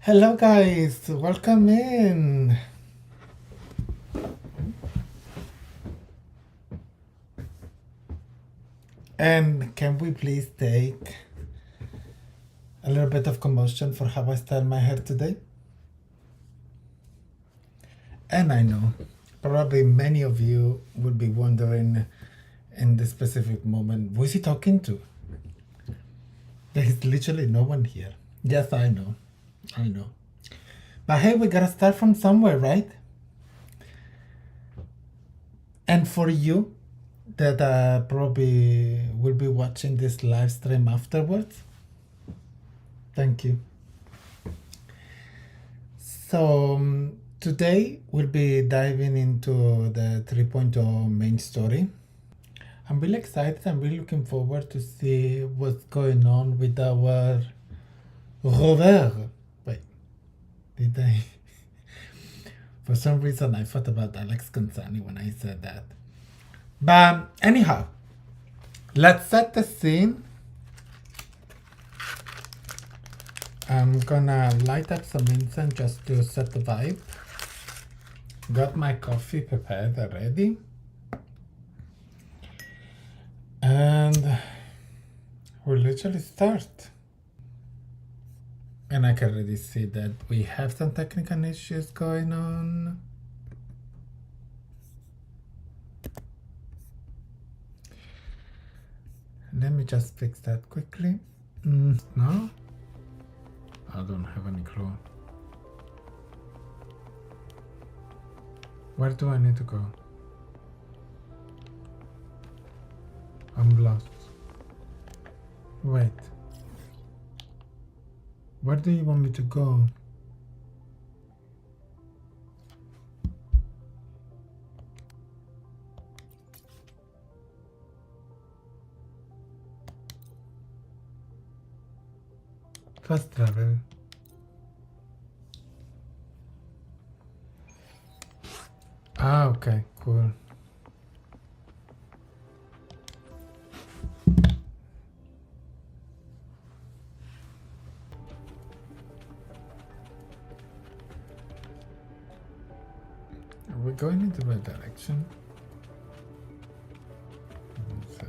Hello, guys. Welcome in. And can we please take a little bit of commotion for how I style my hair today? And I know probably many of you would be wondering in this specific moment, who is he talking to? There is literally no one here. Yes, I know. I know. But hey, we gotta start from somewhere, right? And for you that probably will be watching this live stream afterwards, thank you. So today we'll be diving into the 3.0 main story. I'm really excited. I'm really looking forward to see what's going on with our rover. Wait, did I? For some reason, I thought about Alex Consani when I said that. But anyhow, let's set the scene. I'm gonna light up some incense just to set the vibe. Got my coffee prepared already. And we'll literally start. And I can already see that we have some technical issues going on. Let me just fix that quickly. No? I don't have any clue. Where do I need to go? I'm lost. Wait. Where do you want me to go? Fast travel. Ah, okay, cool. Are we going in the right direction? So.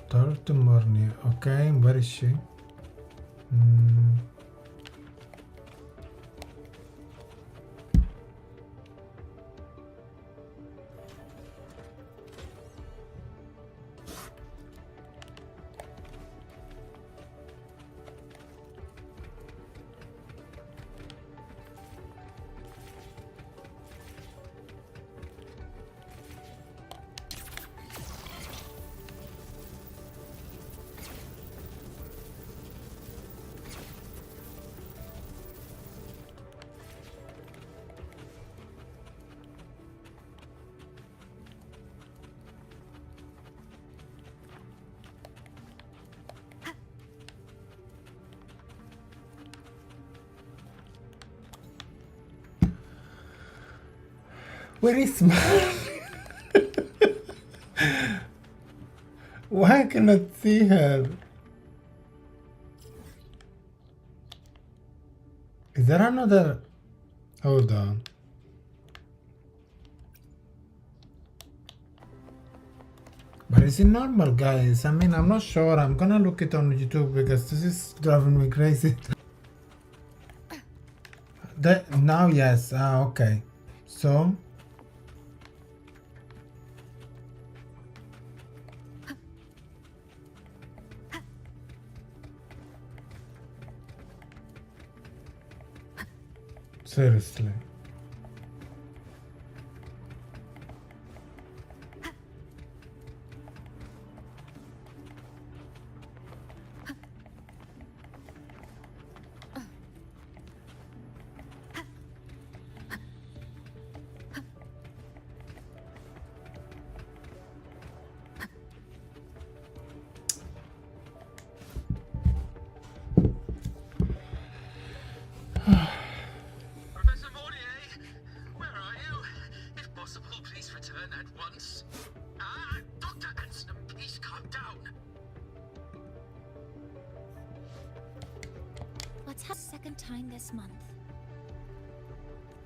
Talk to Mornia. Okay, where is she? Where is my... Why I cannot see her? Is there another... Hold on. But is it normal, guys? I mean, I'm not sure. I'm gonna look it on YouTube because this is driving me crazy. Now, yes. Ah, okay. So, seriously. Professor Mortier, where are you? If possible, please return at once. Dr. Anselm, please calm down. Let's have a second time this month.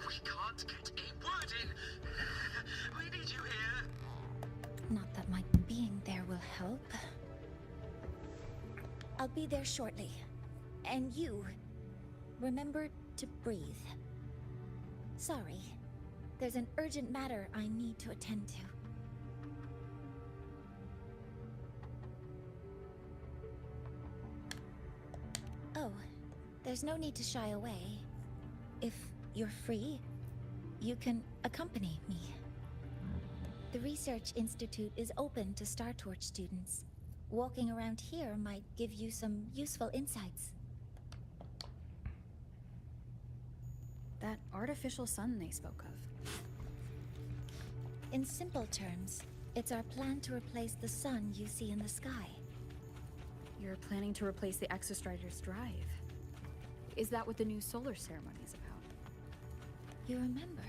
We can't get a word in. We need you here. Not that my being there will help. I'll be there shortly. And you, remember to breathe. Sorry. There's an urgent matter I need to attend to. Oh, there's no need to shy away. If you're free, you can accompany me. The Research Institute is open to Star Torch students. Walking around here might give you some useful insights. That artificial sun they spoke of. In simple terms, it's our plan to replace the sun you see in the sky. You're planning to replace the Exostrider's drive. Is that what the new solar ceremony is about? You remember?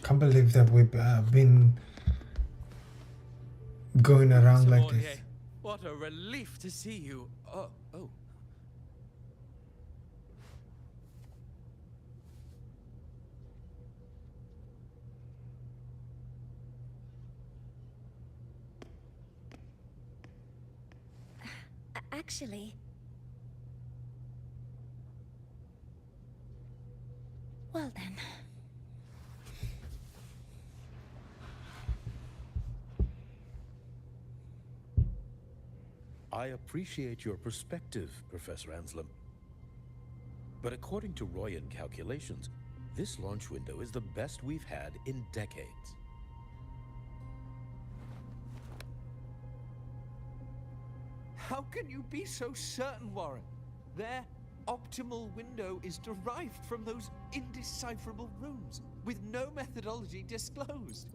Can't believe that we've been going around like Mortier, this. what a relief to see you. Oh. Actually... Well then... I appreciate your perspective, Professor Anselm. But according to Royan calculations, this launch window is the best we've had in decades. How can you be so certain, Warren? Their optimal window is derived from those indecipherable runes, with no methodology disclosed.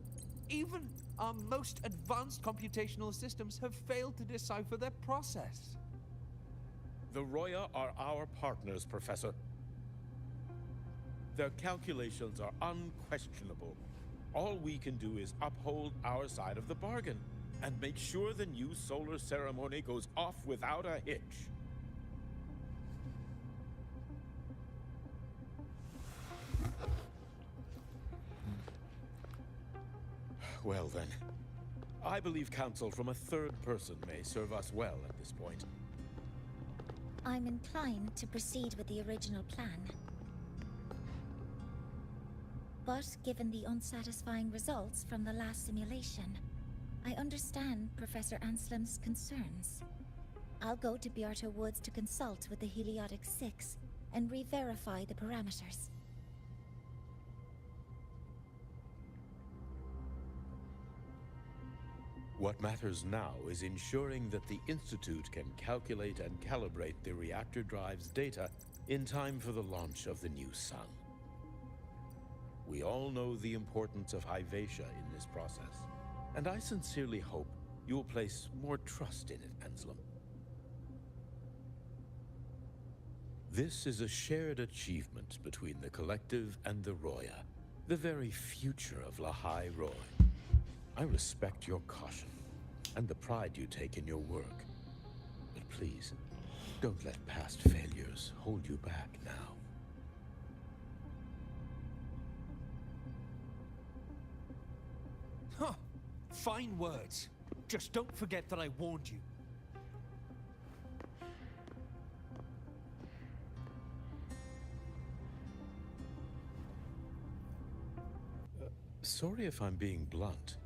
Even our most advanced computational systems have failed to decipher their process. The Roya are our partners, Professor. Their calculations are unquestionable. All we can do is uphold our side of the bargain and make sure the new solar ceremony goes off without a hitch. Well then, I believe counsel from a third person may serve us well at this point. I'm inclined to proceed with the original plan. But given the unsatisfying results from the last simulation, I understand Professor Anselm's concerns. I'll go to Beata Woods to consult with the Heliotic Six and re-verify the parameters. What matters now is ensuring that the Institute can calculate and calibrate the reactor drive's data in time for the launch of the new sun. We all know the importance of Hyvatia in this process, and I sincerely hope you'll place more trust in it, Anselm. This is a shared achievement between the Collective and the Roya, the very future of Lahā Roy. I respect your caution and the pride you take in your work. please, don't let past failures hold you back now. Huh. Fine words. Just don't forget that I warned you. Sorry if I'm being blunt.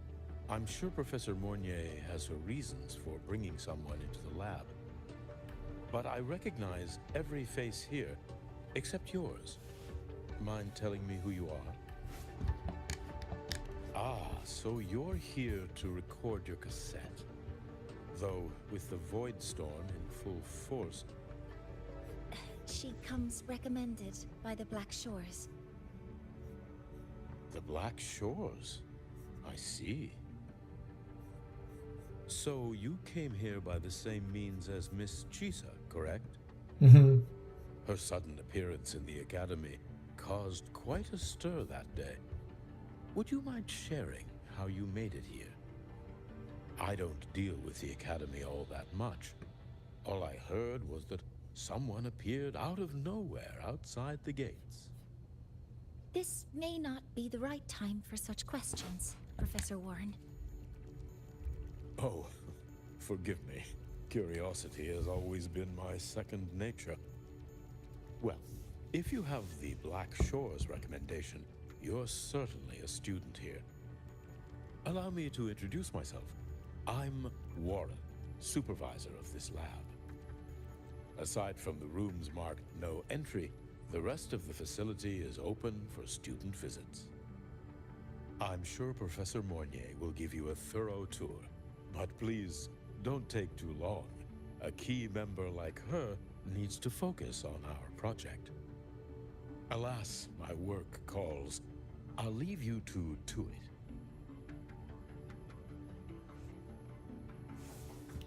I'm sure Professor Mornier has her reasons for bringing someone into the lab. But I recognize every face here, except yours. Mind telling me who you are? Ah, so you're here to record your cassette. Though, with the Void Storm in full force... She comes recommended by the Black Shores. The Black Shores? I see. So you came here by the same means as Miss Chisa, correct? Mm-hmm. Her sudden appearance in the Academy caused quite a stir that day. Would you mind sharing how you made it here? I don't deal with the Academy all that much. All I heard was that someone appeared out of nowhere outside the gates. This may not be the right time for such questions, Professor Warren. Oh, forgive me. Curiosity has always been my second nature. Well, if you have the Black Shores recommendation, you're certainly a student here. Allow me to introduce myself. I'm Warren, supervisor of this lab. Aside from the rooms marked no entry, the rest of the facility is open for student visits. I'm sure Professor Mornier will give you a thorough tour, but please don't take too long. A key member like her needs to focus on our project. Alas, my work calls. I'll leave you to it.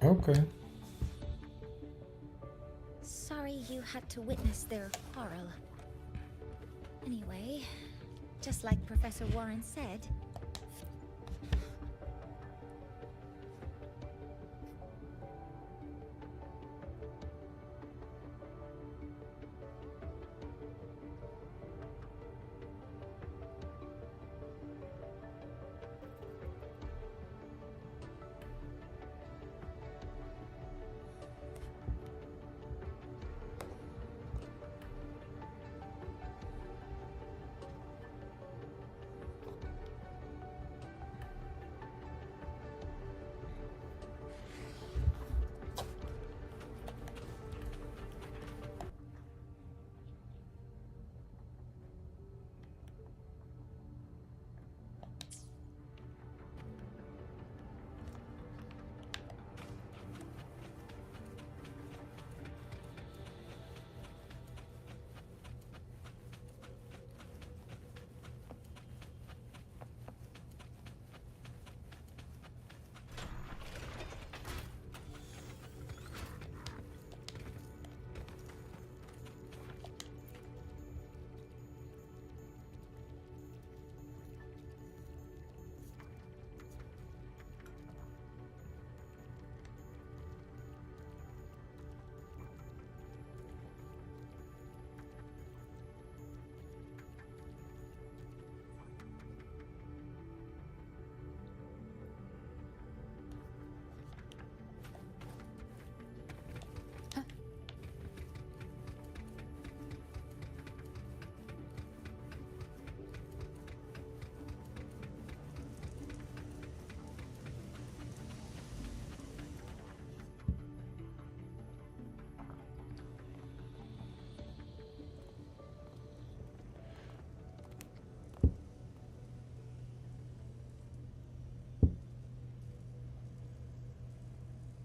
Okay. Sorry you had to witness their quarrel. Anyway, just like Professor Warren said,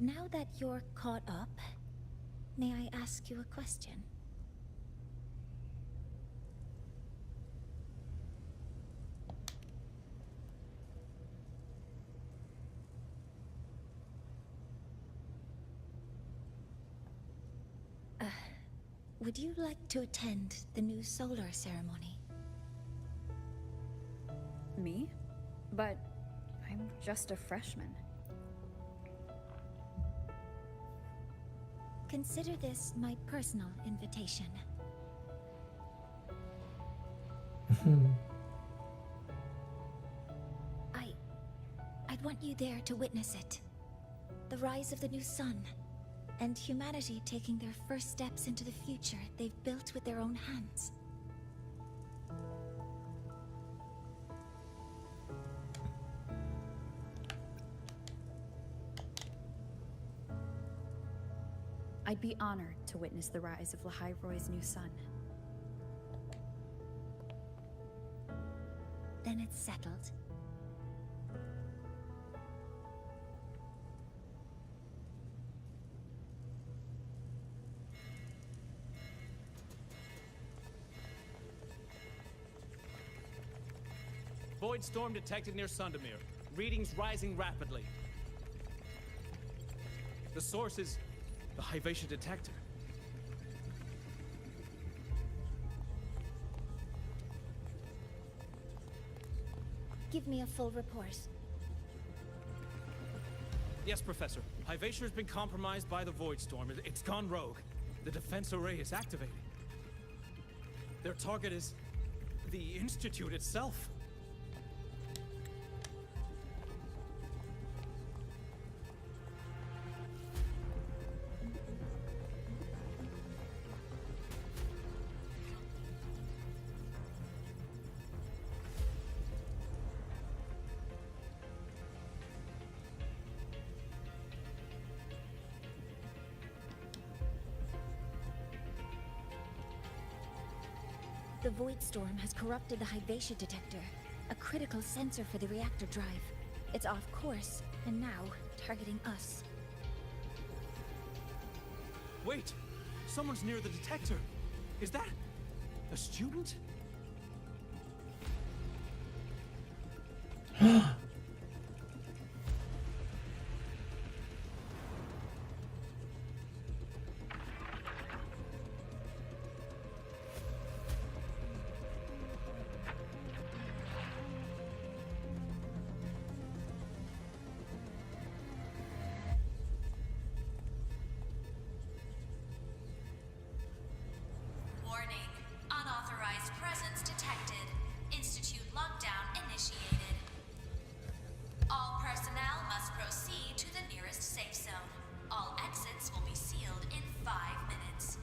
now that you're caught up, may I ask you a question? Would you like to attend the new solar ceremony? Me? But I'm just a freshman. Consider this my personal invitation. I'd want you there to witness it. The rise of the new sun, and humanity taking their first steps into the future they've built with their own hands. I'd be honored to witness the rise of Lahā's new sun. Then it's settled. Void storm detected near Sundermere. Readings rising rapidly. The source is the Hyvatia detector. Give me a full report. Yes, Professor. Hyvatia has been compromised by the Void Storm. It's gone rogue. The defense array is activated. Their target is the Institute itself. The Void Storm has corrupted the Hyvatia detector, a critical sensor for the reactor drive. It's off course, and now targeting us. Wait! Someone's near the detector. Is that a student? Warning. Unauthorized presence detected. Institute lockdown initiated. All personnel must proceed to the nearest safe zone. All exits will be sealed in 5 minutes.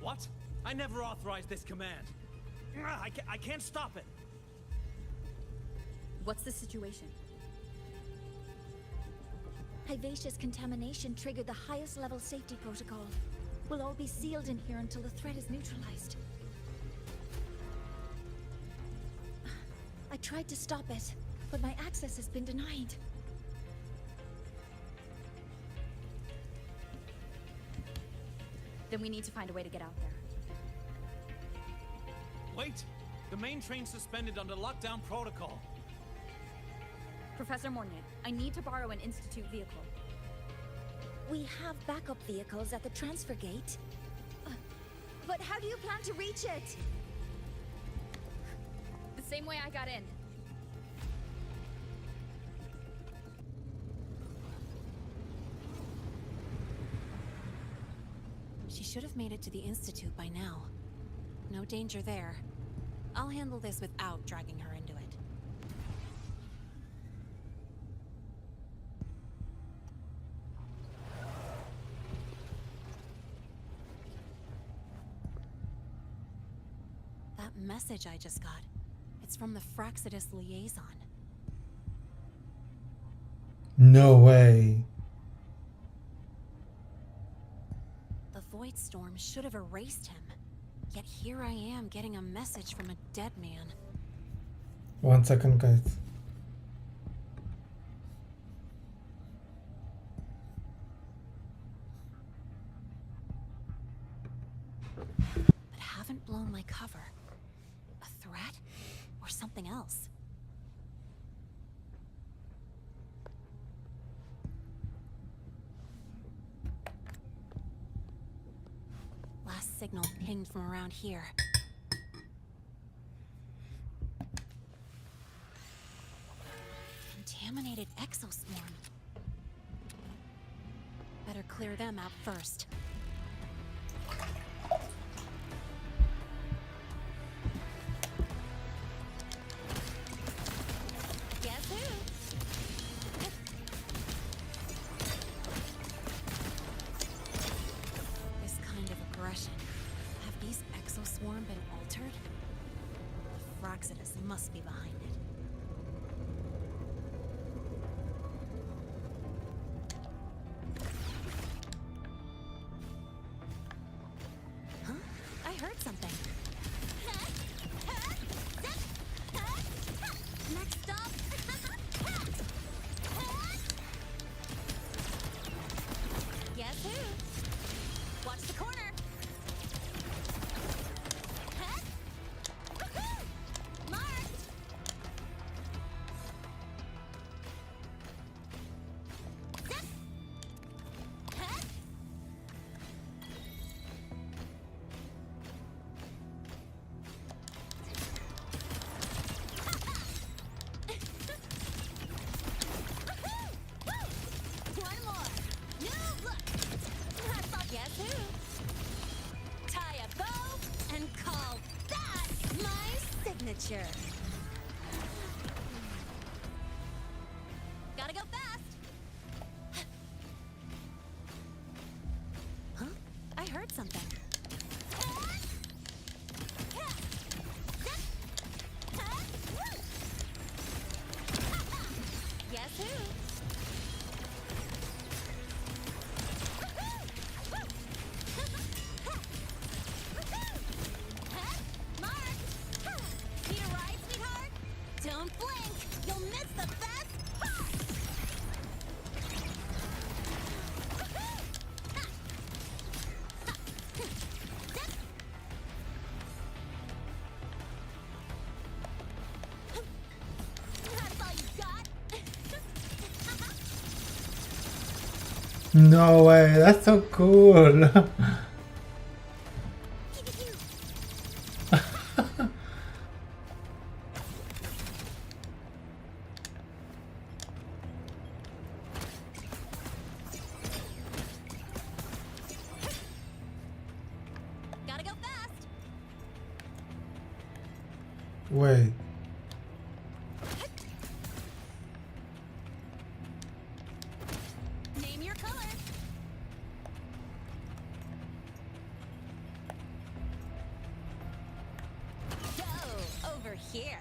What? I never authorized this command. I can't stop it. What's the situation? Hyvatia's contamination triggered the highest level safety protocol. We'll all be sealed in here until the threat is neutralized. I tried to stop it, but my access has been denied. Then we need to find a way to get out there. Wait! The main train's suspended under lockdown protocol. Professor Mornier, I need to borrow an Institute vehicle. We have backup vehicles at the transfer gate. But how do you plan to reach it? The same way I got in. She should have made it to the Institute by now. No danger there. I'll handle this without dragging her into it. That message I just got, it's from the Fraxidus liaison. No way. The Void Storm should have erased him. Yet here I am getting a message from a dead man. 1 second, guys. But haven't blown my cover. A threat? Or something else? Last signal pinged from around here. Contaminated exoswarm. Better better clear them out first. Guess who? This kind of aggression. Have these exoswarm been altered? The Fraxidus must be behind it. Huh? I heard something. Next stop. Guess who? Watch the corner. Marked. One more. New look. Guess who? Tie a bow and call that my signature. Gotta go fast. Huh? I heard something. Guess who? Need a ride, sweetheart? Don't blink! You'll miss the best part! That's all you got? No way, that's so cool. Gotta go fast. Wait. Name your color. Go over here.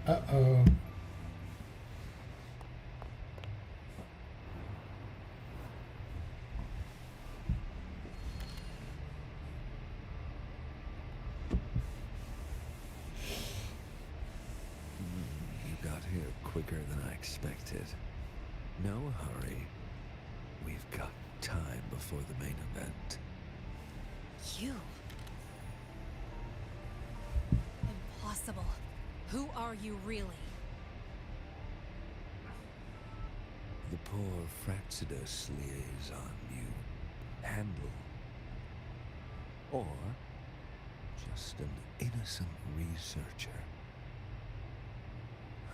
Uh-oh. You got here quicker than I expected. No hurry. We've got time before the main event. You? Impossible. Who are you really? The poor Fraxidus liaison you handle. Or just an innocent researcher.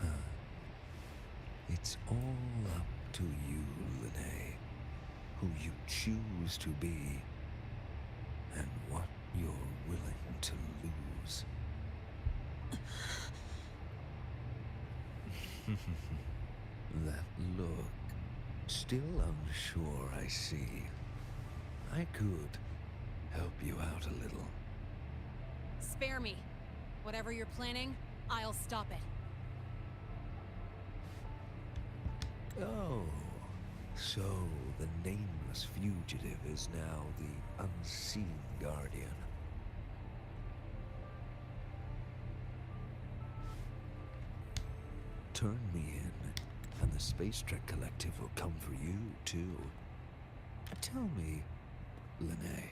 Huh. It's all up to you, Lahā, who you choose to be and what you're willing to lose. That look. Still unsure, I see. I could help you out a little. Spare me. Whatever you're planning, I'll stop it. Oh, so the nameless fugitive is now the unseen guardian. Turn me in, and the Space Trek Collective will come for you, too. Tell me, Lahā,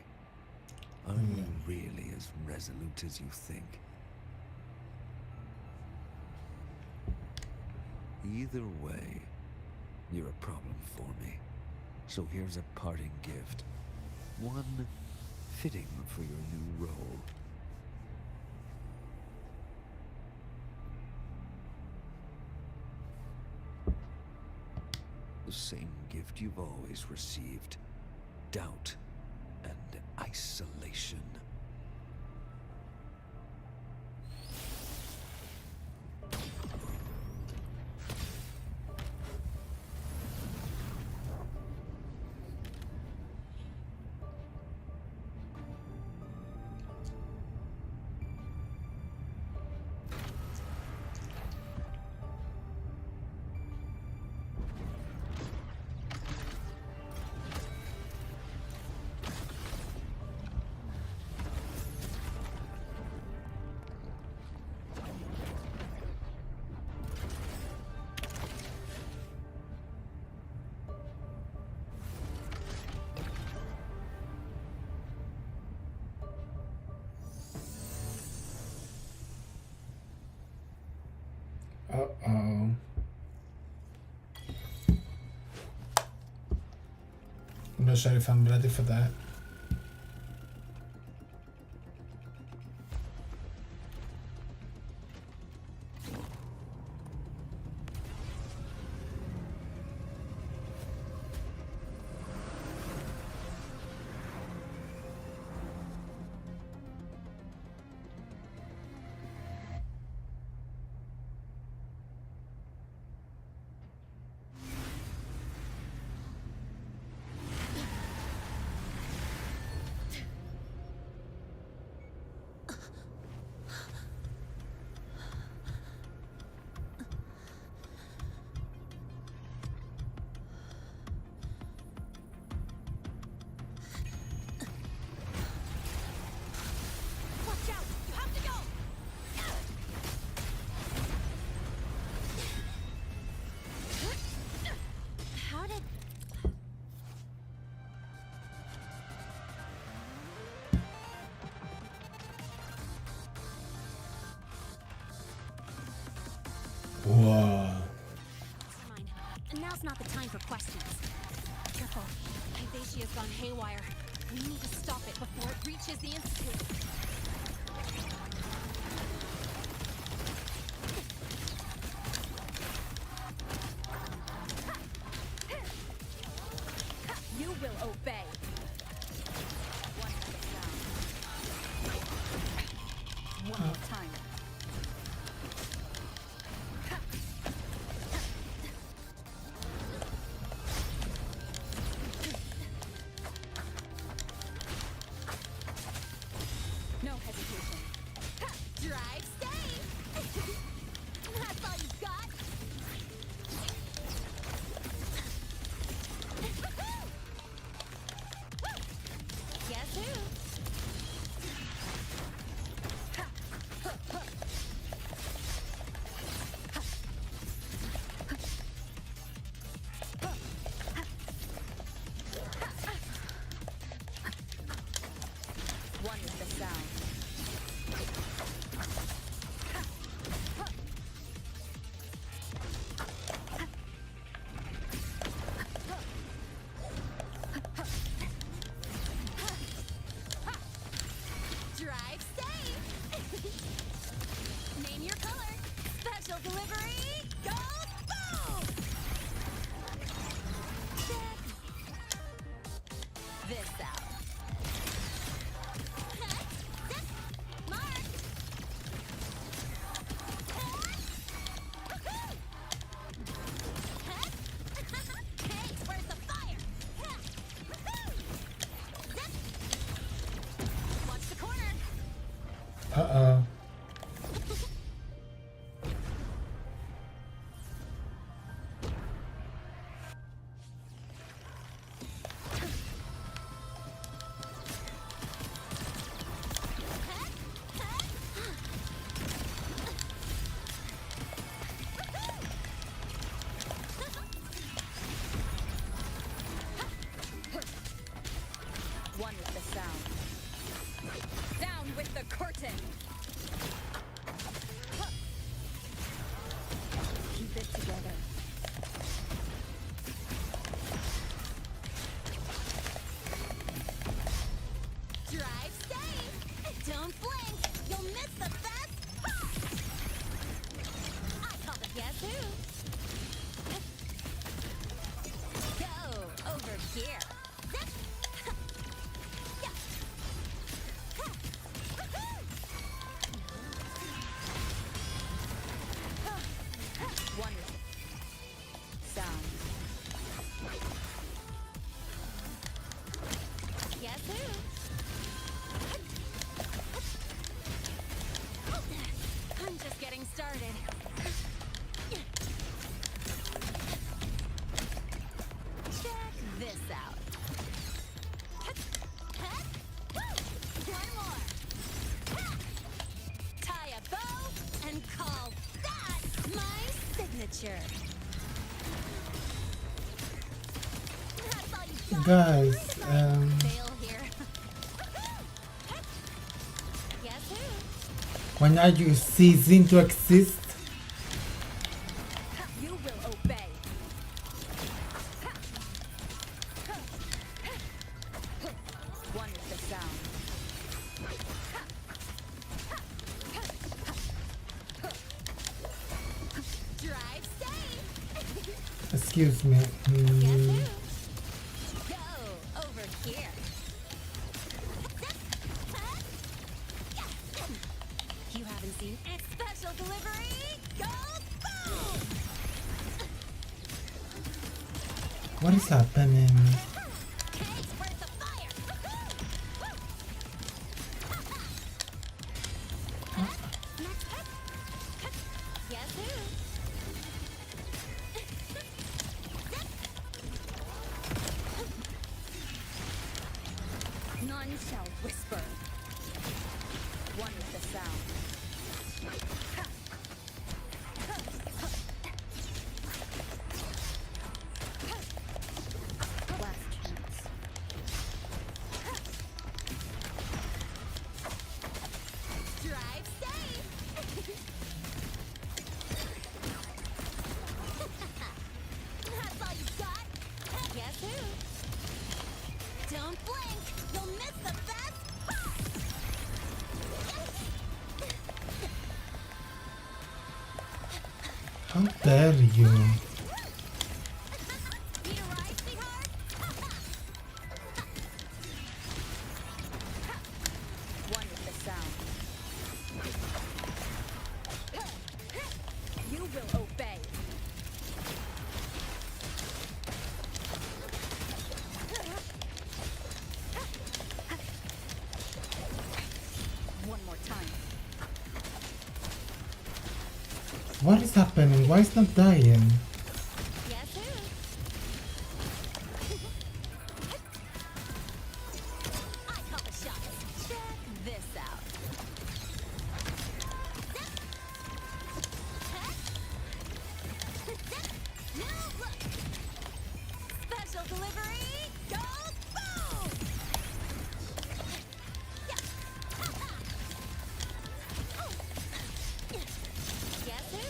are you really as resolute as you think? Either way, you're a problem for me. So here's a parting gift. One fitting for your new role. gift you've always received. Doubt and isolation. Uh-oh. I'm not sure if I'm ready for that. Whoa. Mind. Now's not the time for questions. Careful. Hyvatia's gone haywire. We need to stop it before it reaches the Institute. You will obey. One more time. No hesitation. Drive safe! That's all you've got? Guess who? One with the sound. Drive safe! Name your color. Special delivery. Go boom! Check this out. Cut. Zip. Mark. Cut. Woohoo! Cut. Hey, where's the fire? Cut. Woohoo! Zip. Watch the corner. Uh-oh. One with the sound. Down with the curtain. Keep it together. Drive safe! Don't blink! You'll miss the best part! I call the guess who? Go! over here. Wonderful. Sound. Guess who? I'm just getting started. Check this out. One more. Tie a bow and call that my signature. That's all you got. Guys, Fail here. Guess who? when are you ceasing to exist? You will obey. One with the sound. Drive safe. Excuse me. Guess who? Go over here. You haven't seen a special delivery. Go boom! What is happening? Cakes worth of fire. Guess who? None shall whisper. One with the sound. Last chance. Drive safe. That's all you got. Guess who? Don't blink. You'll miss the best part. How dare you? Need a ride, sweetheart? One with the sound. You will obey. One more time. What is happening? Why is not dying? Guess who? I call the shots. Check this out. New look. Special delivery. Go boom! Guess who?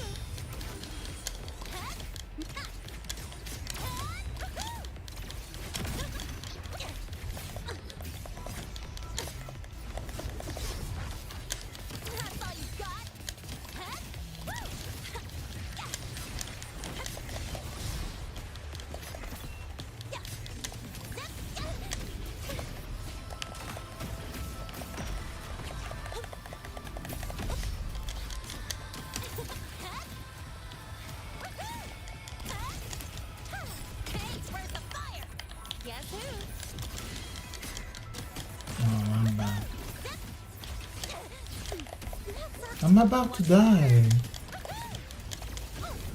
That's all you got? Cakes worth of fire. Guess who? Oh, I'm back. I'm about to die.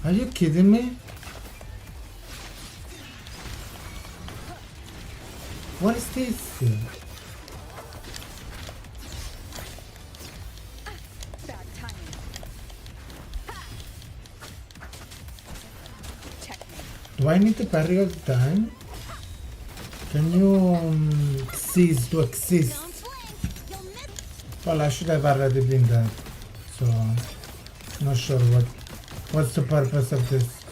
Are you kidding me? What is this? Bad timing. Checkmate. Do I need to parry all the time? Can you cease to exist? Don't blink. You'll miss. Well, I should have already been dead. So, not sure what's the purpose of this.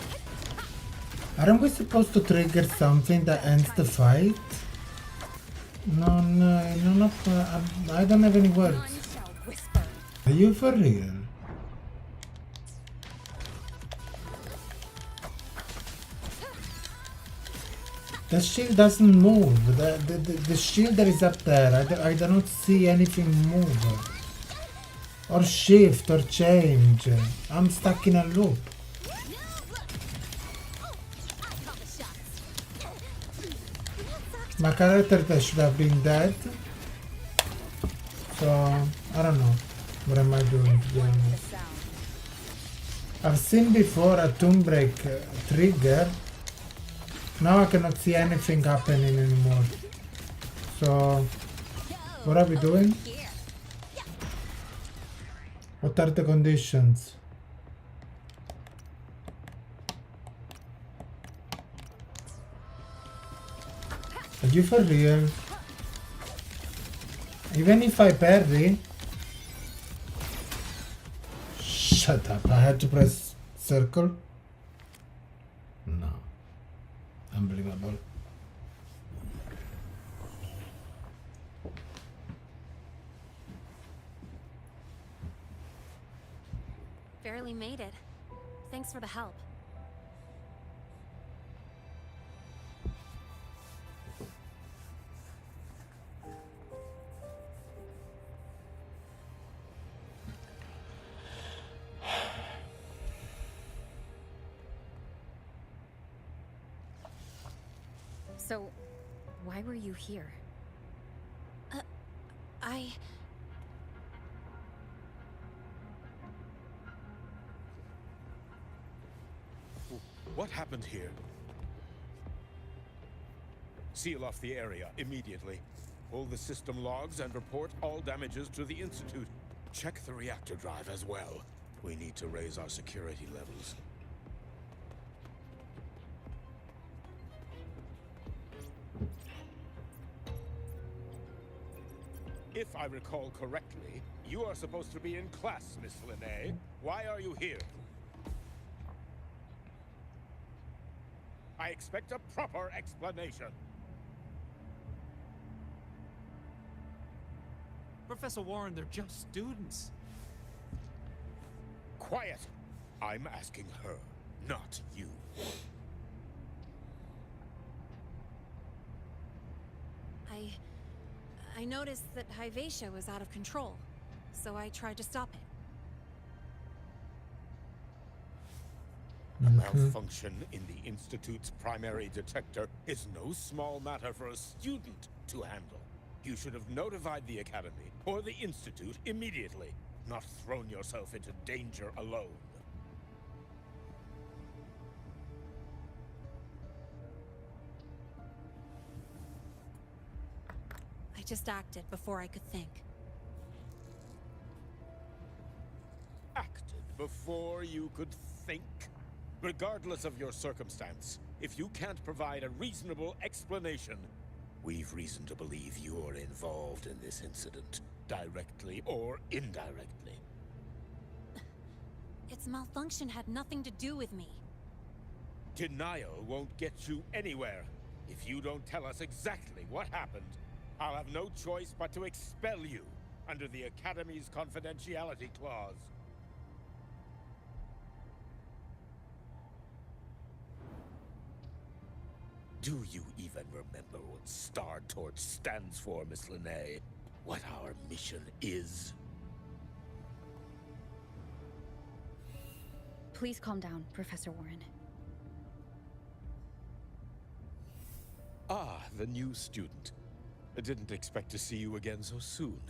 Aren't we supposed to trigger something that ends the fight? No, I don't have any words. None shall whisper. Are you for real? The shield doesn't move. The shield that is up there, I do not see anything move. Or shift or change. I'm stuck in a loop. My character that should have been dead. So, I don't know. What am I doing, to be honest? I've seen before a tomb break trigger. Now I cannot see anything happening anymore. So, what are we doing? What are the conditions? Are you for real? Even if I parry? Shut up, I had to press circle? No. Unbelievable. Barely made it. Thanks for the help. So, why were you here? What happened here? Seal off the area immediately. Pull the system logs and report all damages to the Institute. Check the reactor drive as well. We need to raise our security levels. If I recall correctly, you are supposed to be in class, Miss Lahā. Why are you here? I expect a proper explanation. Professor Warren, they're just students. Quiet! I'm asking her, not you. I noticed that Hyvatia was out of control, so I tried to stop it. A malfunction in the Institute's primary detector is no small matter for a student to handle. You should have notified the Academy or the Institute immediately, not thrown yourself into danger alone. I just acted before I could think. Acted before you could think? Regardless of your circumstance, if you can't provide a reasonable explanation, we've reason to believe you're involved in this incident, directly or indirectly. Its malfunction had nothing to do with me. Denial won't get you anywhere. If you don't tell us exactly what happened, I'll have no choice but to expel you under the Academy's confidentiality clause. Do you even remember what Star Torch stands for, Miss Lahā? What our mission is? Please calm down, Professor Warren. Ah, the new student. I didn't expect to see you again so soon.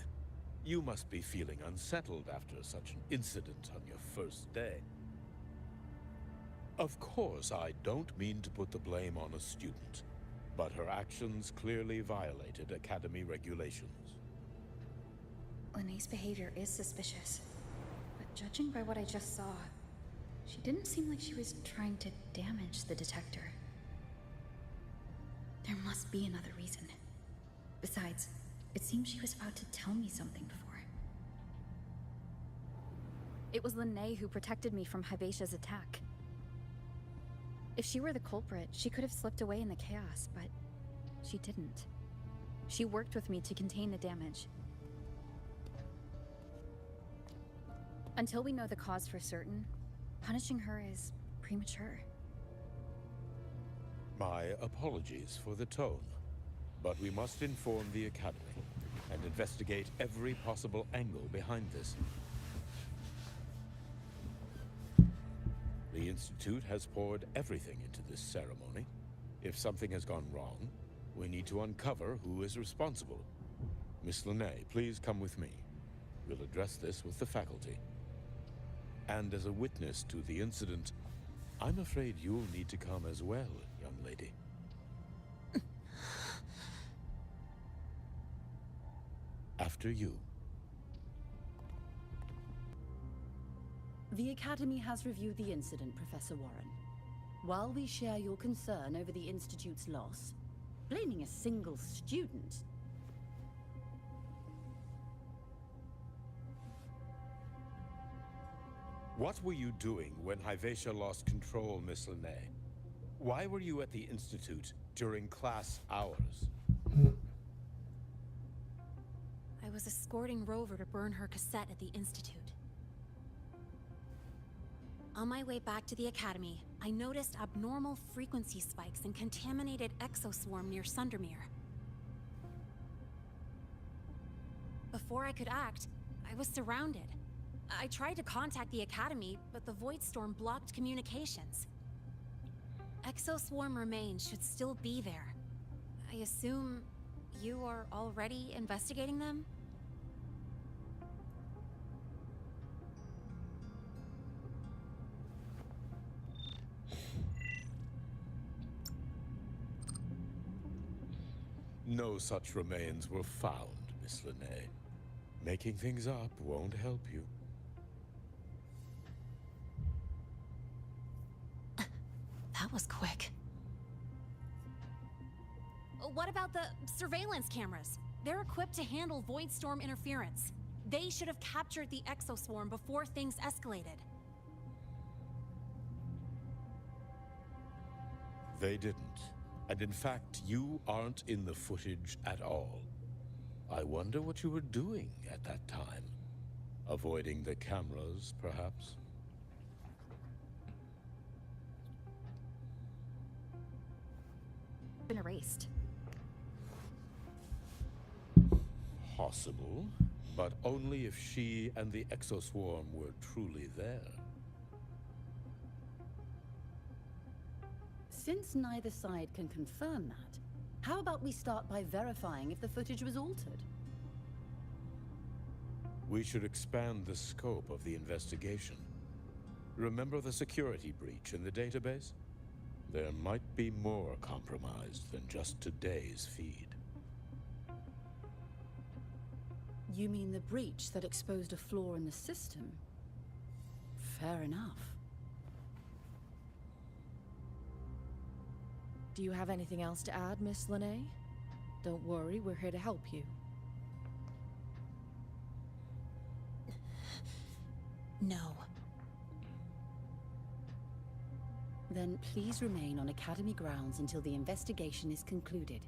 You must be feeling unsettled after such an incident on your first day. Of course, I don't mean to put the blame on a student, but her actions clearly violated Academy regulations. Lahā's behavior is suspicious, but judging by what I just saw, she didn't seem like she was trying to damage the detector. There must be another reason. Besides, it seems she was about to tell me something before. It was Lahā who protected me from Hyvatia's attack. If she were the culprit, she could have slipped away in the chaos, but she didn't. She worked with me to contain the damage. Until we know the cause for certain, punishing her is premature. My apologies for the tone, but we must inform the Academy and investigate every possible angle behind this. The Institute has poured everything into this ceremony. If something has gone wrong, we need to uncover who is responsible. Miss Lahā, please come with me. We'll address this with the faculty. And as a witness to the incident, I'm afraid you'll need to come as well, young lady. After you. The Academy has reviewed the incident, Professor Warren. While we share your concern over the Institute's loss, blaming a single student... What were you doing when Hyvatia lost control, Miss Lahā? Why were you at the Institute during class hours? I was escorting Rover to burn her cassette at the Institute. On my way back to the Academy, I noticed abnormal frequency spikes and contaminated exoswarm near Sundermere. Before I could act, I was surrounded. I tried to contact the Academy, but the Void Storm blocked communications. Exoswarm remains should still be there. I assume you are already investigating them? No such remains were found, Miss Lahā. Making things up won't help you. That was quick. What about the surveillance cameras? They're equipped to handle Void Storm interference. They should have captured the exoswarm before things escalated. They didn't. And in fact, you aren't in the footage at all. I wonder what you were doing at that time. Avoiding the cameras, perhaps? Been erased. Possible, but only if she and the exoswarm were truly there. Since neither side can confirm that, how about we start by verifying if the footage was altered? We should expand the scope of the investigation. Remember the security breach in the database? There might be more compromised than just today's feed. You mean the breach that exposed a flaw in the system? Fair enough. Do you have anything else to add, Miss Lahā? Don't worry, we're here to help you. No. Then please remain on Academy grounds until the investigation is concluded.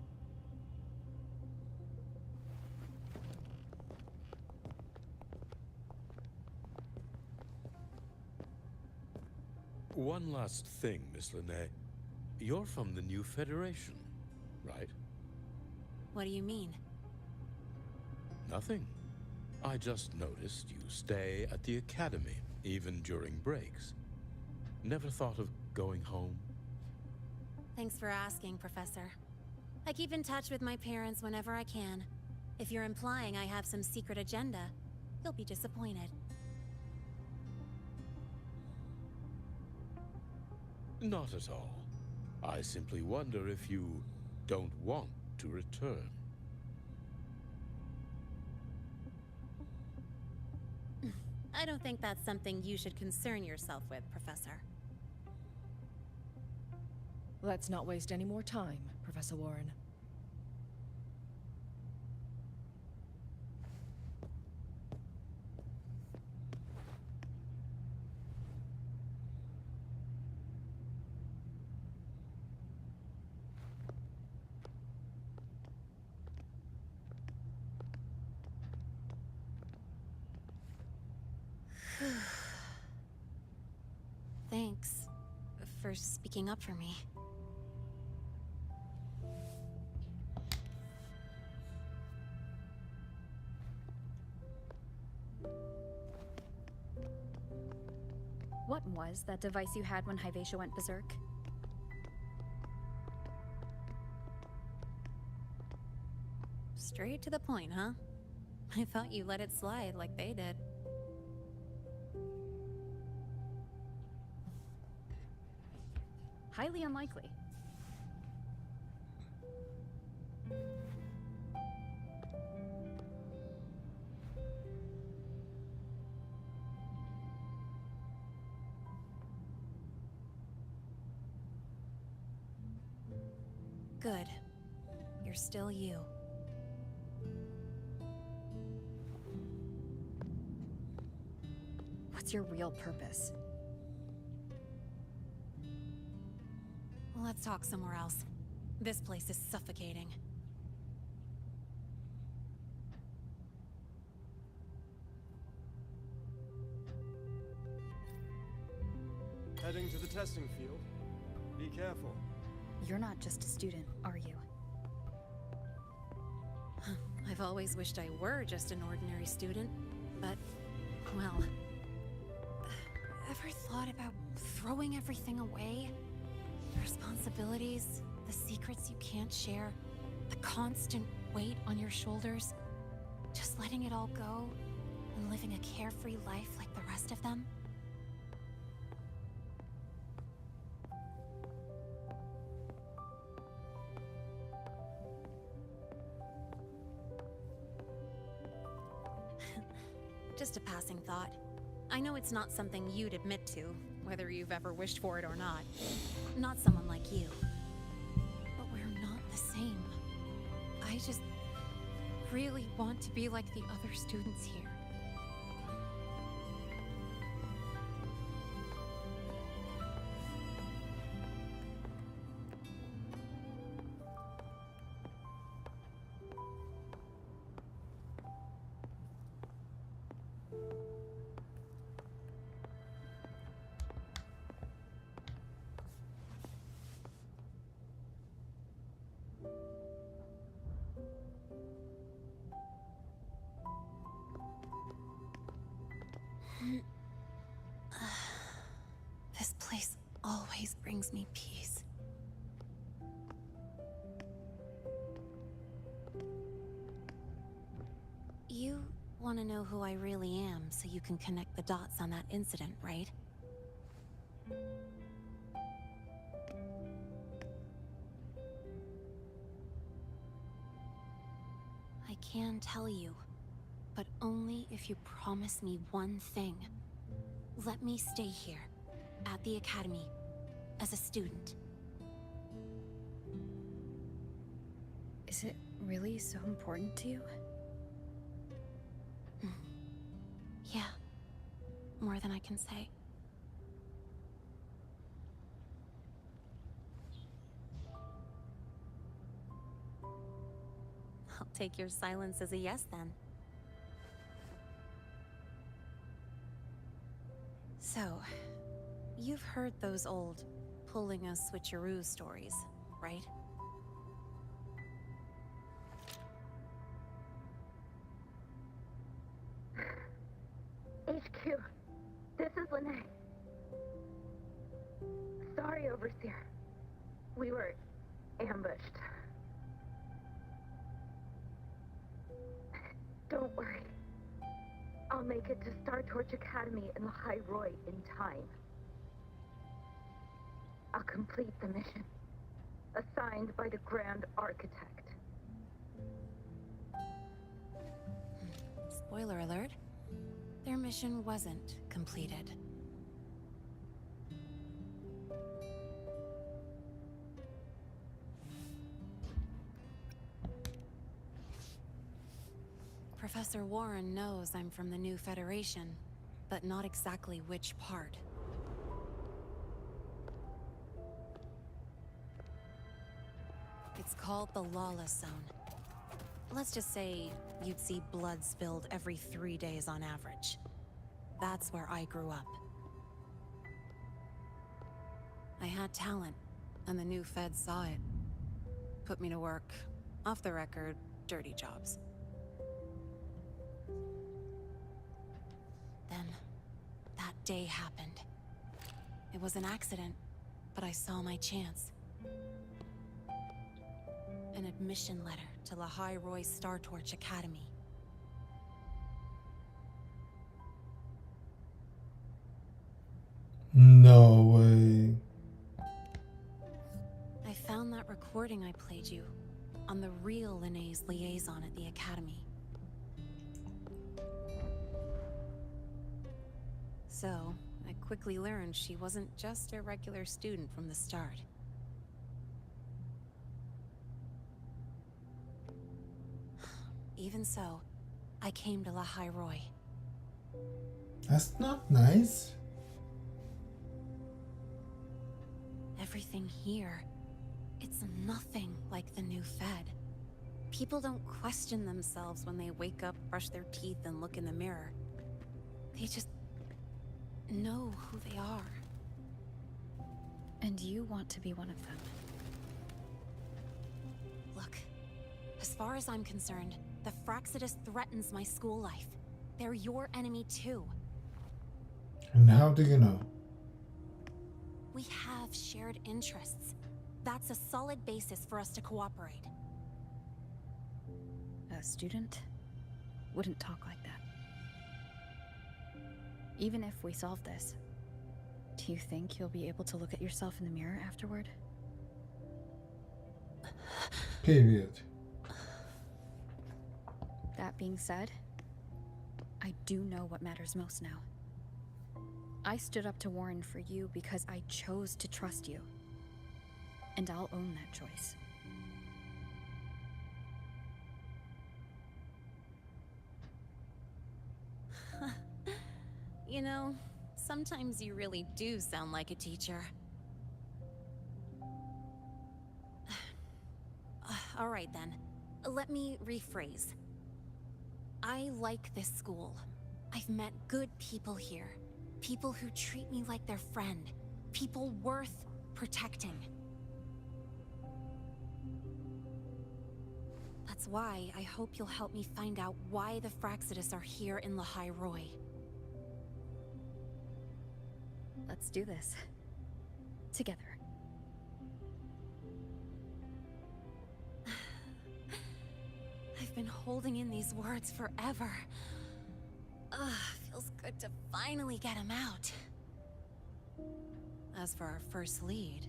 One last thing, Miss Lahā. You're from the new Federation, right? What do you mean? Nothing. I just noticed you stay at the Academy, even during breaks. Never thought of going home? Thanks for asking, Professor. I keep in touch with my parents whenever I can. If you're implying I have some secret agenda, you'll be disappointed. Not at all. I simply wonder if you don't want to return. I don't think that's something you should concern yourself with, Professor. Let's not waste any more time, Professor Warren. Thanks for speaking up for me. What was that device you had when Hyvatia went berserk? Straight to the point, huh? I thought you let it slide like they did. Highly unlikely. Good. You're still you. What's your real purpose? Let's talk somewhere else. This place is suffocating. Heading to the testing field. Be careful. You're not just a student, are you? I've always wished I were just an ordinary student, but, well... Ever thought about throwing everything away? The responsibilities, the secrets you can't share, the constant weight on your shoulders. Just letting it all go and living a carefree life like the rest of them? Just a passing thought. I know it's not something you'd admit to, whether you've ever wished for it or not. Not someone like you. But we're not the same. I just really want to be like the other students here. This place always brings me peace. You want to know who I really am so you can connect the dots on that incident, right? I can tell you, but only if you promise me one thing. Let me stay here, at the academy, as a student. Is it really so important to you? Yeah, more than I can say. I'll take your silence as a yes, then. So, you've heard those old pulling a switcheroo stories, right? HQ, this is Lene. Sorry, Overseer. We were ambushed. Don't worry. I'll make it to Star Torch Academy in Lahā Roy in time. I'll complete the mission, assigned by the Grand Architect. Spoiler alert. Their mission wasn't completed. Professor Warren knows I'm from the new Federation, but not exactly which part. It's called the Lawless Zone. Let's just say you'd see blood spilled every 3 days on average. That's where I grew up. I had talent, and the new feds saw it. Put me to work, off the record, dirty jobs. Then, that day happened. It was an accident, but I saw my chance. An admission letter to Lahā Star Torch Academy. No way. I found that recording I played you on the real Linné's liaison at the Academy. So, I quickly learned she wasn't just a regular student from the start. Even so, I came to Lahā. That's not nice. Everything here, it's nothing like the new Fed. People don't question themselves when they wake up, brush their teeth, and look in the mirror. They just know who they are. And you want to be one of them. Look, as far as I'm concerned, the Fraxidus threatens my school life. They're your enemy too. And how do you know? We have shared interests. That's a solid basis for us to cooperate. A student wouldn't talk like that. Even if we solve this, do you think you'll be able to look at yourself in the mirror afterward? Period. That being said, I do know what matters most now. I stood up to Warren for you because I chose to trust you. And I'll own that choice. You know, sometimes you really do sound like a teacher. All right then, let me rephrase. I like this school. I've met good people here. People who treat me like their friend. People worth protecting. That's why I hope you'll help me find out why the Fraxidus are here in Lahā. Let's do this. Together. I've been holding in these words forever. Feels good to finally get him out. As for our first lead...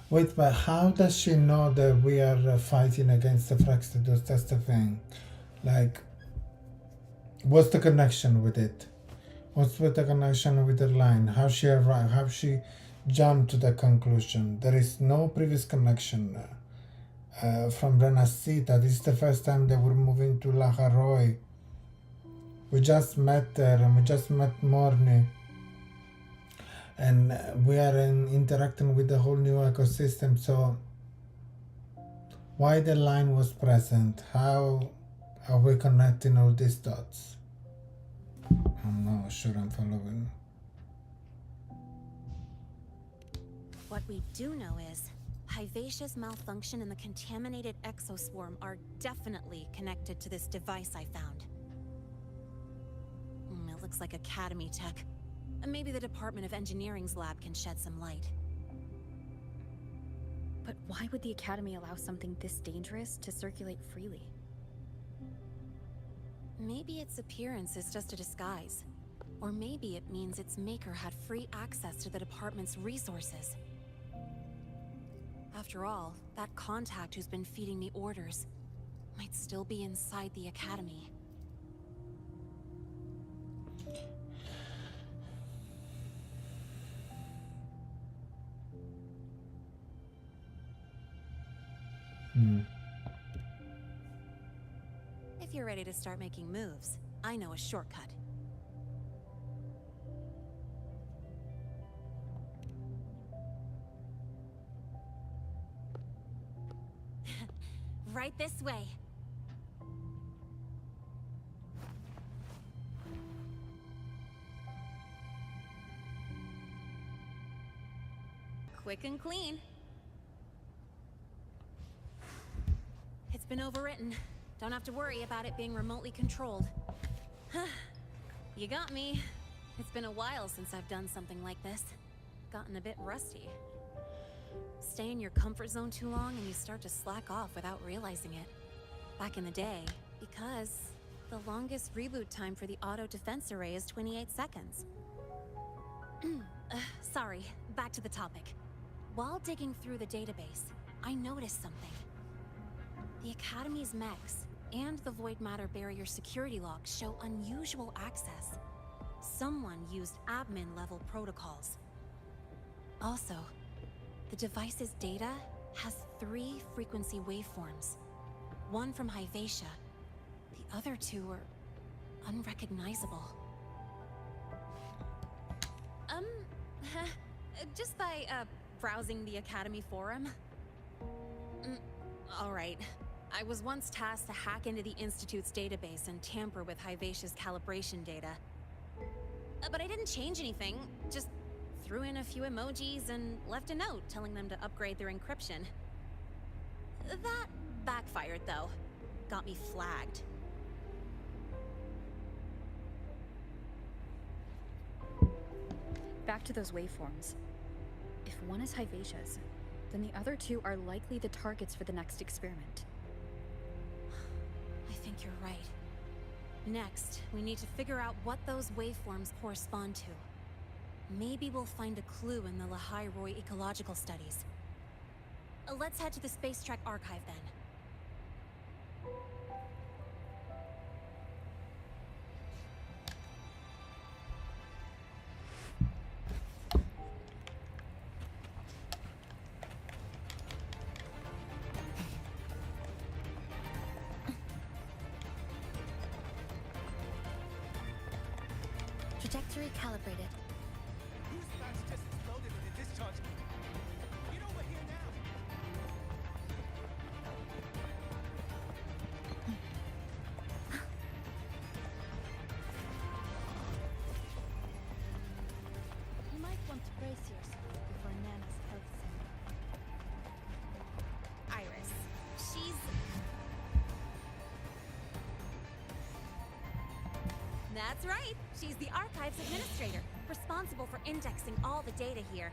Wait, but how does she know that we are fighting against the Fraxidus? That's the thing. Like, what's the connection with it? What's with the connection with the line? How she arrived? How she jumped to the conclusion? There is no previous connection from Renacita. This is the first time that we're moving to Lahā. We just met her and we just met Morny. And we are interacting with the whole new ecosystem, so why the line was present? How are we connecting all these dots? I'm not sure I'm following. What we do know is, Hyvatia's malfunction and the contaminated exoswarm are definitely connected to this device I found. It looks like Academy tech. Maybe the Department of Engineering's lab can shed some light. But why would the Academy allow something this dangerous to circulate freely? Maybe its appearance is just a disguise. Or maybe it means its maker had free access to the Department's resources. After all, that contact who's been feeding me orders might still be inside the Academy. If you're ready to start making moves, I know a shortcut. Right this way. Quick and clean. It's been overwritten. Don't have to worry about it being remotely controlled. You got me. It's been a while since I've done something like this. Gotten a bit rusty. Stay in your comfort zone too long and you start to slack off without realizing it. Back in the day, because the longest reboot time for the auto defense array is 28 seconds. Sorry, back to the topic. While digging through the database, I noticed something. The Academy's mechs and the Void Matter Barrier security logs show unusual access. Someone used admin-level protocols. Also, the device's data has 3 frequency waveforms. One from Hyvatia. The other 2 are unrecognizable. Just by, browsing the Academy forum. Alright. I was once tasked to hack into the Institute's database and tamper with Hyvatia's calibration data. But I didn't change anything, just threw in a few emojis and left a note telling them to upgrade their encryption. That backfired, though. Got me flagged. Back to those waveforms. If one is Hyvatia's, then the other 2 are likely the targets for the next experiment. I think you're right. Next, we need to figure out what those waveforms correspond to. Maybe we'll find a clue in the Lahā ecological studies. Let's head to the Space Trek archive then. Trajectory calibrated. Whose patch just exploded in the discharge? Get over here now! You might want to brace yourself before Nana's health center. Iris. She's... That's right. She's the archives administrator, responsible for indexing all the data here.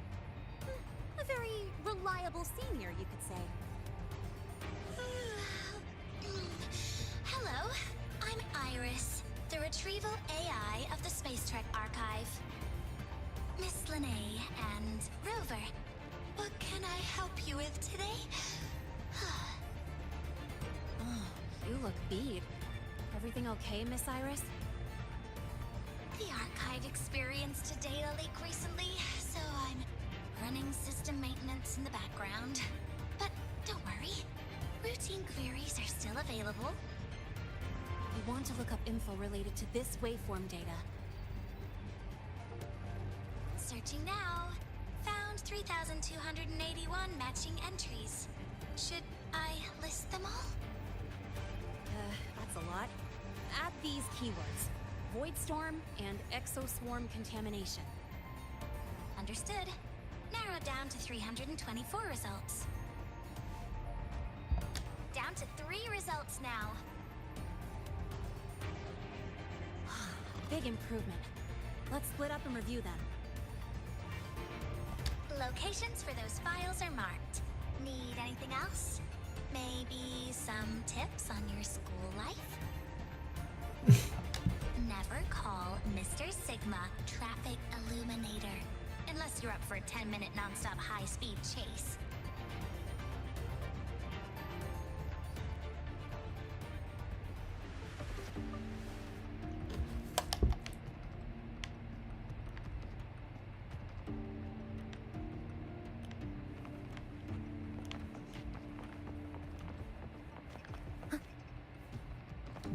A very reliable senior, you could say. Hello, I'm Iris, the retrieval AI of the Space Trek Archive. Miss Linnae and Rover, what can I help you with today? Oh, you look beat. Everything okay, Miss Iris? The archive experienced a data leak recently, so I'm running system maintenance in the background. But don't worry, routine queries are still available. We want to look up info related to this waveform data. Searching now. Found 3,281 matching entries. Should I list them all? That's a lot. Add these keywords. Voidstorm and exoswarm contamination. Understood. Narrowed down to 324 results. Down to 3 results now. Big improvement. Let's split up and review them. Locations for those files are marked. Need anything else? Maybe some tips on your school life? Never call Mr. Sigma Traffic Illuminator, unless you're up for a 10-minute non-stop high-speed chase.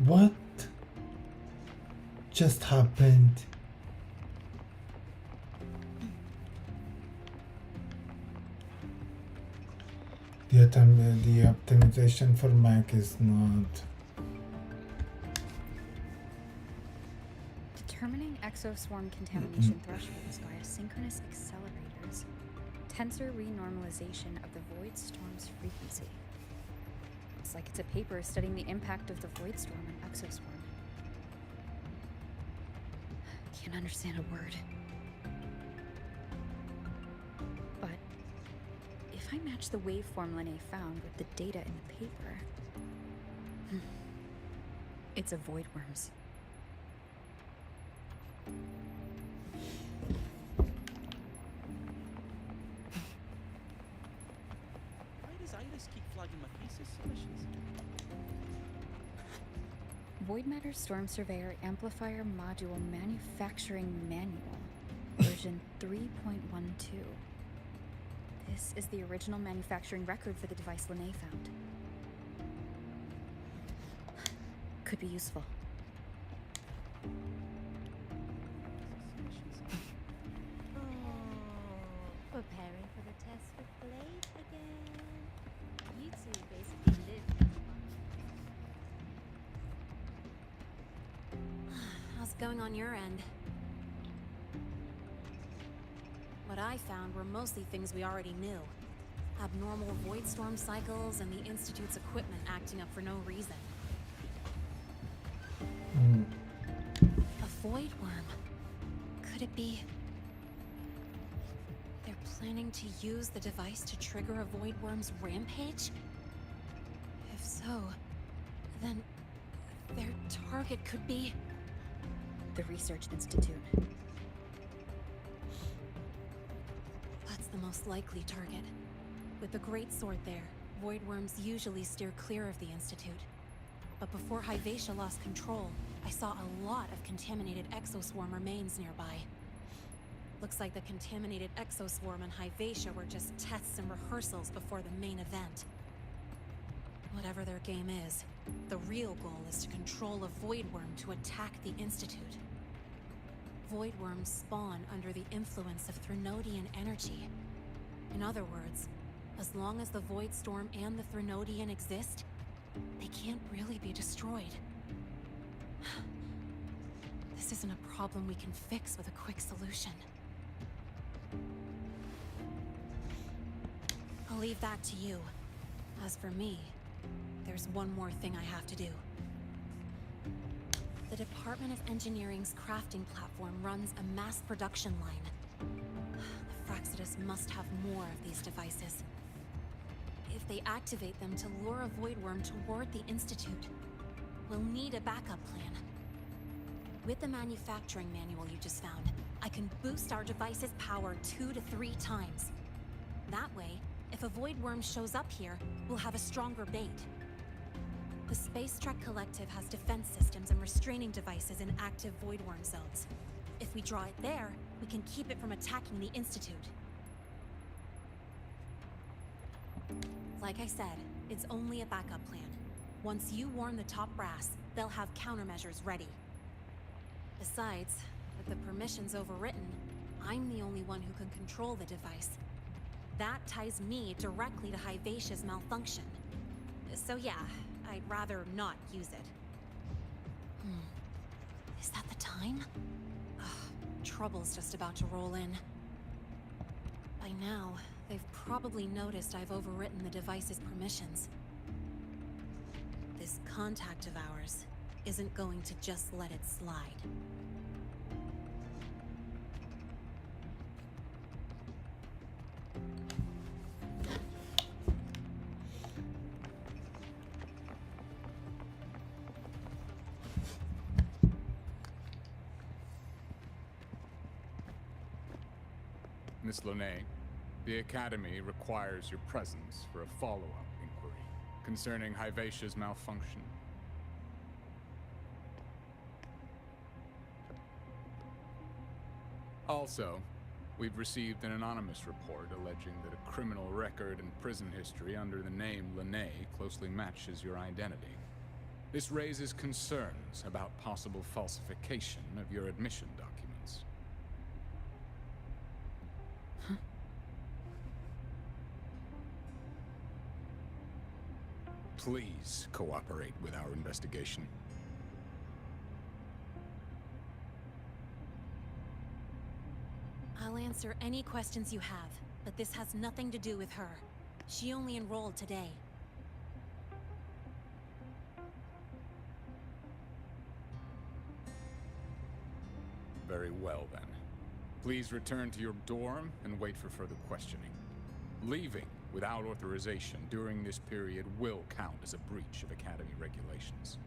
What just happened? The optimization for Mac is not. Determining exoswarm contamination thresholds via synchronous accelerators. Tensor renormalization of the void storm's frequency. looks like it's a paper studying the impact of the Void Storm and Exoswarm. Can't understand a word. But if I match the waveform Linné found with the data in the paper, it's a Void Worms. Why does Iris keep flagging my thesis submissions? Void Matter Storm Surveyor Amplifier Module Manufacturing Manual, version 3.12. This is the original manufacturing record for the device Linné found. Could be useful. Preparing for the test with Blade again. You two basically live. How's it going on your end? What I found were mostly things we already knew. Abnormal void storm cycles and the Institute's equipment acting up for no reason. A void worm. Could it be... they're planning to use the device to trigger a void worm's rampage? If so, then their target could be... the Research Institute. That's the most likely target. With the Great Sword there, void worms usually steer clear of the Institute. But before Hyvatia lost control, I saw a lot of contaminated exoswarm remains nearby. Looks like the contaminated exoswarm and Hyvatia were just tests and rehearsals before the main event. Whatever their game is, the real goal is to control a void worm to attack the Institute. Void worms spawn under the influence of Threnodian energy. In other words, as long as the Void Storm and the Threnodian exist, they can't really be destroyed. This isn't a problem we can fix with a quick solution. I'll leave that to you. As for me, there's one more thing I have to do. The Department of Engineering's crafting platform runs a mass production line. The Fraxidus must have more of these devices. If they activate them to lure a void worm toward the Institute, we'll need a backup plan. With the manufacturing manual you just found, I can boost our device's power 2 to 3 times. That way, if a void worm shows up here, we'll have a stronger bait. The Space Trek Collective has defense systems and restraining devices in active void worm zones. If we draw it there, we can keep it from attacking the Institute. Like I said, it's only a backup plan. Once you warn the top brass, they'll have countermeasures ready. Besides, with the permissions overwritten, I'm the only one who can control the device. That ties me directly to Hyvatia's malfunction. So yeah, I'd rather not use it. Is that the time? Ugh, trouble's just about to roll in. By now, they've probably noticed I've overwritten the device's permissions. This contact of ours isn't going to just let it slide. Miss Linné, the Academy requires your presence for a follow-up inquiry concerning Hyvatia's malfunction. Also, we've received an anonymous report alleging that a criminal record and prison history under the name Linné closely matches your identity. This raises concerns about possible falsification of your admission documents. Please cooperate with our investigation. I'll answer any questions you have, but this has nothing to do with her. She only enrolled today. Very well, then. Please return to your dorm and wait for further questioning. Leaving without authorization during this period will count as a breach of Academy regulations.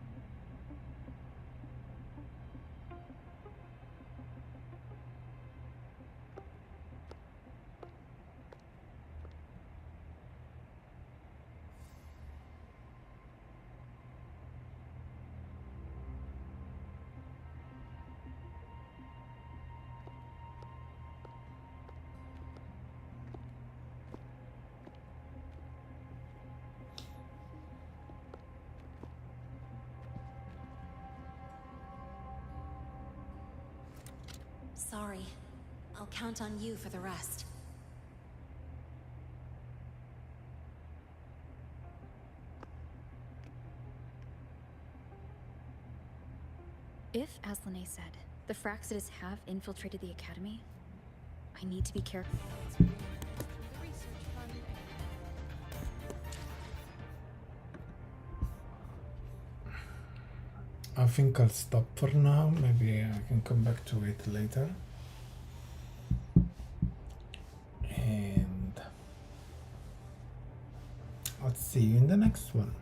Sorry. I'll count on you for the rest. If, as Lene said, the Fraxidus have infiltrated the Academy, I need to be careful. I think I'll stop for now. Maybe I can come back to it later. And I'll see you in the next one.